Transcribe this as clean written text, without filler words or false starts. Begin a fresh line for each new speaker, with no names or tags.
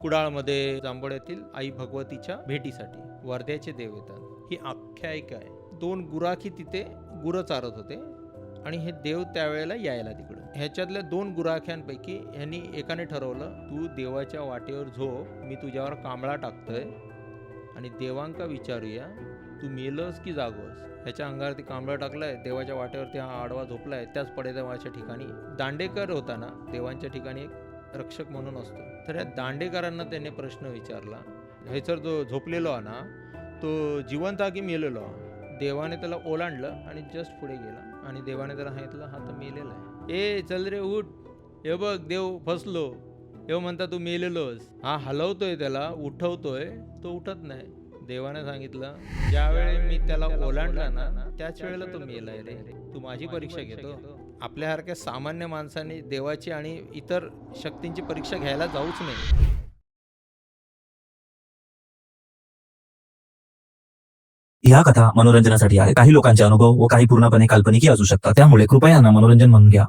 कुडाळमध्ये जांभोळ्यातील आई भगवतीच्या भेटीसाठी वर्ध्याचे देव येतात. ही आख्यायिका आहे. 2 गुराखी तिथे गुरं चारत होते आणि हे देव त्यावेळेला यायला तिकडं. ह्याच्यातल्या 2 गुराख्यांपैकी ह्यांनी एकाने ठरवलं, तू देवाच्या वाटेवर झोप, मी तुझ्यावर कांबळा टाकतोय आणि देवांका विचारूया तू मेलस की जागोस. ह्याच्या अंगावरती कांबळा टाकलाय, देवाच्या वाटेवरती हा आडवा झोपलाय त्याच पडेदेवाच्या ठिकाणी. दांडेकर होता ना, देवांच्या ठिकाणी एक रक्षक म्हणून असतो. तर या दांडेकरांना त्याने प्रश्न विचारला, ह्याच्यावर जो झोपलेलो आहे ना, तो जिवंत हा की मेलेलो हा? देवाने त्याला ओलांडलं आणि जस्ट पुढे गेला आणि देवाने त्याला सांगितलं, हा तर मेलेला आहे. ए चल रे उठ, हे बघ देव फसलो, हे म्हणता तू मेलेलोस. हा हलवतोय, त्याला उठवतोय, तो उठत नाही. देवाने सांगितलं, ज्यावेळी मी त्याला ओलांडला ना त्याच वेळेला तो मेलाय रे, तू माझी परीक्षा घेतो. आपल्यासारख्या सामान्य माणसाने देवाची आणि इतर शक्तींची परीक्षा घ्यायला जाऊच नाही.
ह्या कथा मनोरंजनासाठी आहे. काही लोकांचे अनुभव व काही पूर्णपणे काल्पनिकही असू शकतात. त्यामुळे कृपया यांना मनोरंजन म्हणून घ्या.